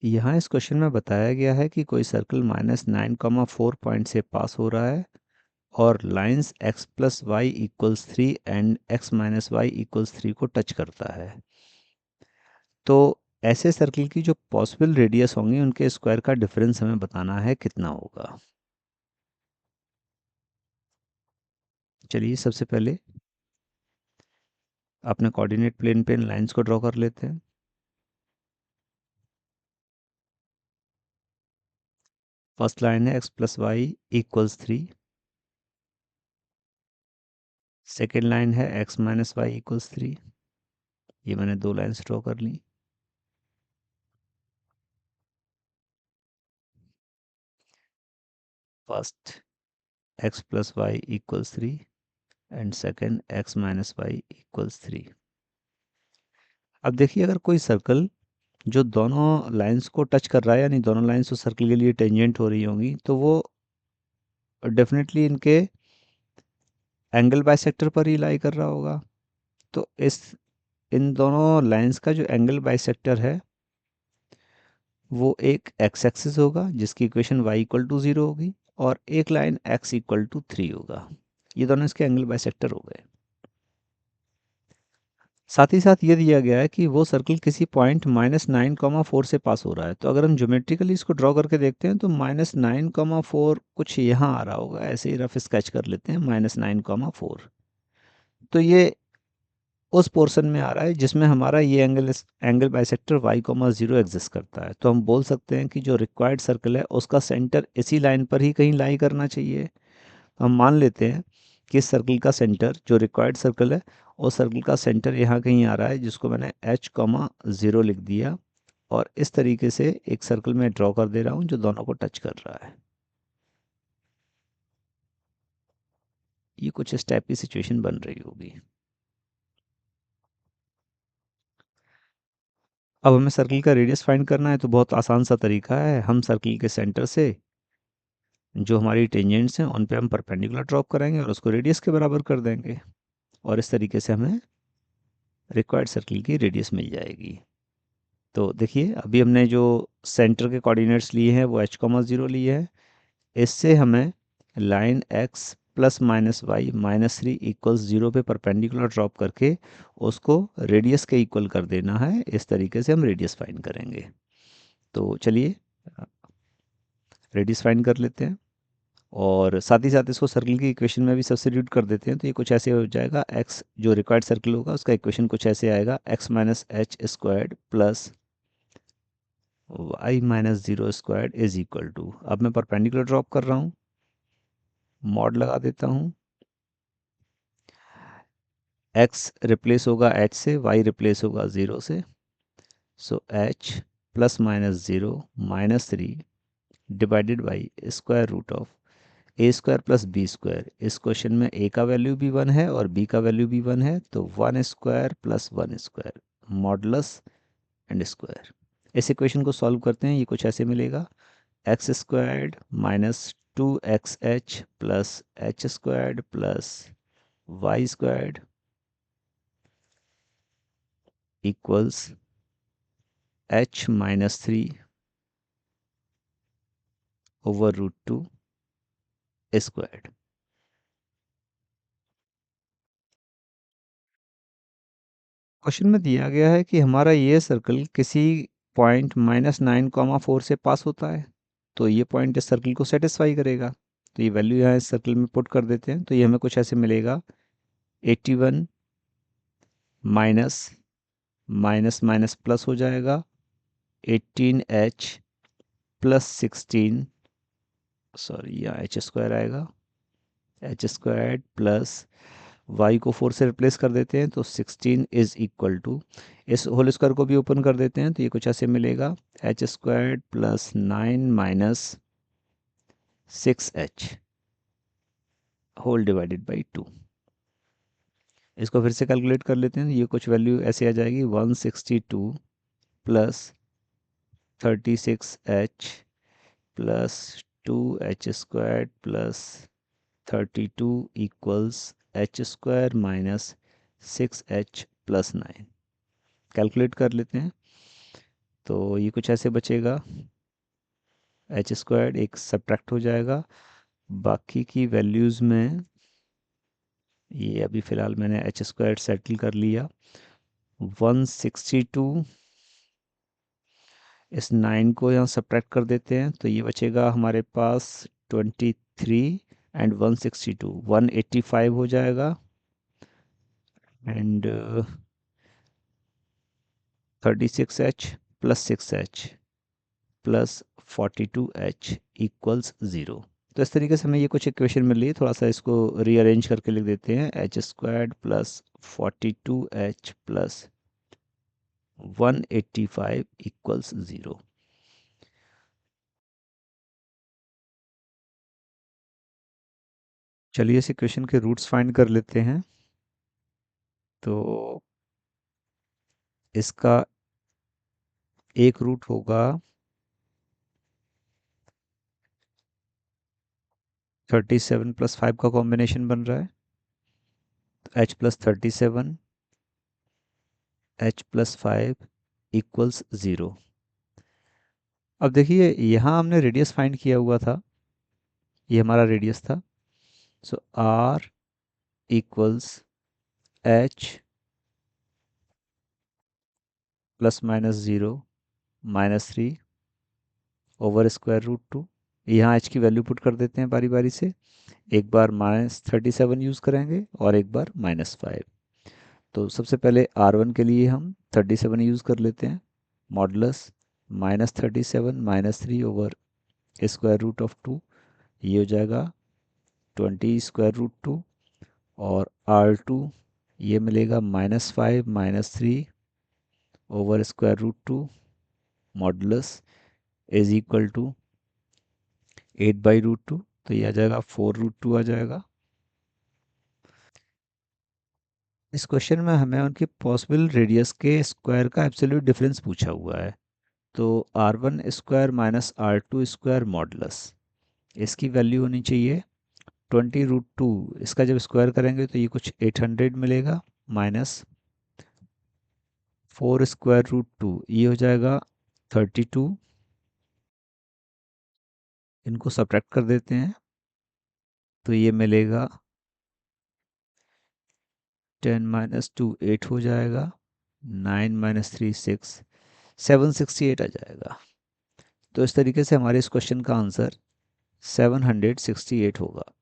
यहाँ इस क्वेश्चन में बताया गया है कि कोई सर्कल -9,4 पॉइंट से पास हो रहा है और lines x + y = 3 and x - y = 3 को टच करता है। तो ऐसे सर्कल की जो पॉसिबल रेडियस होंगी उनके स्क्वायर का डिफरेंस हमें बताना है कितना होगा। चलिए सबसे पहले अपने कोऑर्डिनेट प्लेन पे इन लाइंस को ड्रॉ कर लेते हैं। फर्स्ट लाइन है x + y = 3। सेकेंड लाइन है x - y = 3। ये मैंने दो लाइन्स ड्रॉ कर ली। First x + y = 3 and second x - y = 3। अब देखिए अगर कोई सर्कल जो दोनों लाइंस को टच कर रहा है यानी दोनों लाइंस उस सर्कल के लिए टेंजेंट हो रही होंगी तो वो डेफिनेटली इनके एंगल बाइसेक्टर पर ही लाई कर रहा होगा। तो इन दोनों लाइंस का जो एंगल बाइसेक्टर है वो एक एक्स एक्सिस होगा जिसकी इक्वेशन y = 0 होगी और एक लाइन x = 3 होगा। ये दोनों इसके एंगल बाइसेक्टर हो गए। साथ ही साथ ये दिया गया है कि वो सर्कल किसी पॉइंट -9,4 से पास हो रहा है। तो अगर हम ज्योमेट्रिकली इसको ड्रॉ करके देखते हैं तो -9,4 कुछ यहाँ आ रहा होगा। ऐसे ही रफ स्केच कर लेते हैं -9,4। तो ये उस पोर्शन में आ रहा है जिसमें हमारा ये एंगल बाइसेक्टर y,0 एग्जिस्ट करता है। तो हम बोल सकते हैं कि जो रिक्वायर्ड सर्कल है उसका सेंटर इसी लाइन पर ही कहीं लाई करना चाहिए। हम मान लेते हैं कि इस सर्कल का सेंटर जो रिक्वायर्ड सर्कल है उस सर्कल का सेंटर यहाँ कहीं आ रहा है जिसको मैंने h,0 लिख दिया और इस तरीके से एक सर्कल में ड्रॉ कर दे रहा हूँ जो दोनों को टच कर रहा है। ये कुछ इस टाइप की सिचुएशन बन रही होगी। अब हमें सर्कल का रेडियस फाइंड करना है तो बहुत आसान सा तरीका है। हम सर्कल के सेंटर से जो हमारी टेंजेंट्स हैं उन पे हम परपेंडिकुलर ड्रॉप करेंगे और उसको रेडियस के बराबर कर देंगे और इस तरीके से हमें रिक्वायर्ड सर्कल की रेडियस मिल जाएगी। तो देखिए अभी हमने जो सेंटर के कोऑर्डिनेट्स लिए हैं वो h,0 लिए हैं। इससे हमें लाइन x ± y -3 = 0 पे परपेंडिकुलर ड्रॉप करके उसको रेडियस के इक्वल कर देना है। इस तरीके से हम रेडियस फाइंड करेंगे। तो चलिए रेडियस फाइंड कर लेते हैं और साथ ही साथ इसको सर्कल की इक्वेशन में भी सब्स्टिट्यूट कर देते हैं। तो ये कुछ ऐसे हो जाएगा, x जो रिक्वायर्ड सर्कल होगा उसका इक्वेशन कुछ ऐसे आएगा, x - h² + y - 0² = अब मैं परपेंडिकुलर ड्रॉप कर रहा हूँ, मॉड लगा देता हूँ। x रिप्लेस होगा h से, y रिप्लेस होगा 0 से। सो h ± 0 -3 divided by √√ a² + b²। इस क्वेश्चन में a का वैल्यू भी 1 है और b का वैल्यू भी 1 है तो 1² + 1² मॉडुलस एंड स्क्वायर। इस इक्वेशन को सॉल्व करते हैं, ये कुछ ऐसे मिलेगा, x² - 2xh + h² + y² equals h - 3 over √2 squared. Question में दिया गया है कि हमारा ये सर्कल किसी पॉइंट -9,4 से पास होता है तो ये पॉइंट इस सर्कल को सेटिस्फाई करेगा। तो ये वैल्यू यहाँ इस सर्कल में पुट कर देते हैं तो ये हमें कुछ ऐसे मिलेगा, 81 माइनस माइनस माइनस प्लस हो जाएगा, 18h + 16, सॉरी यहाँ h² आएगा, h² + y को 4 से रिप्लेस कर देते हैं तो 16 = इस होल स्क्वायर को भी ओपन कर देते हैं तो ये कुछ ऐसे मिलेगा, h² + 9 - 6h whole divided by 2। इसको फिर से कैलकुलेट कर लेते हैं, ये कुछ वैल्यू ऐसे आ जाएगी, 162 + 36h + 2h² + 32 equals h² - 6h + 9। Calculate कर लेते हैं तो ये कुछ ऐसे बचेगा, एच स्क्वायर्ड एक सब्ट्रैक्ट हो जाएगा, बाकी की वैल्यूज़ में ये अभी फ़िलहाल मैंने एच स्क्वायर्ड सेटल कर लिया। 162, इस 9 को यहाँ सब्ट्रैक्ट कर देते हैं तो ये बचेगा हमारे पास 23 एंड 162, 185 हो जाएगा, and 36H plus 6H plus 42H equals 0। तो इस तरीके से हमें ये कुछ इक्वेशन मिल रही है, थोड़ा सा इसको रीअरेंज करके लिख देते हैं, H squared plus 42H plus 185 equals 0। चलिए इस इक्वेशन के रूट्स फाइंड कर लेते हैं। तो इसका एक रूट होगा 37 प्लस 5 का कॉम्बिनेशन बन रहा है, तो h plus 37 h plus 5 equals 0। अब देखिए यहाँ हमने रेडियस फाइंड किया हुआ था, ये हमारा रेडियस था, so r equals h plus minus 0 -3 over square root 2। यहाँ h की वैल्यू पुट कर देते हैं बारी बारी से, एक बार -37 यूज़ करेंगे और एक बार -5। तो सबसे पहले r1 के लिए हम 37 यूज़ कर लेते हैं, modulus -37 -3 over square root of 2, ये हो जाएगा 20 स्क्वायर रूट 2, और r2 ये मिलेगा -5 -3 over square root 2 modulus is equal to 8/√2, तो ये आ जाएगा 4√2 आ जाएगा। इस क्वेश्चन में हमें उनके पॉसिबल रेडियस के स्क्वायर का एब्सोल्यूट डिफरेंस पूछा हुआ है। तो r1 square minus r2 square modulus, इसकी वैल्यू होनी चाहिए 20√2। इसका जब स्क्वायर करेंगे तो ये कुछ 800 मिलेगा, माइनस 4 स्क्वायर रूट 2, ये हो जाएगा 32। इनको सब्ट्रैक्ट कर देते हैं तो ये मिलेगा 10 माइनस 2 8 हो जाएगा, 9 माइनस 3 6, 768 आ जाएगा। तो इस तरीके से हमारे इस क्वेश्चन का आंसर 768 होगा।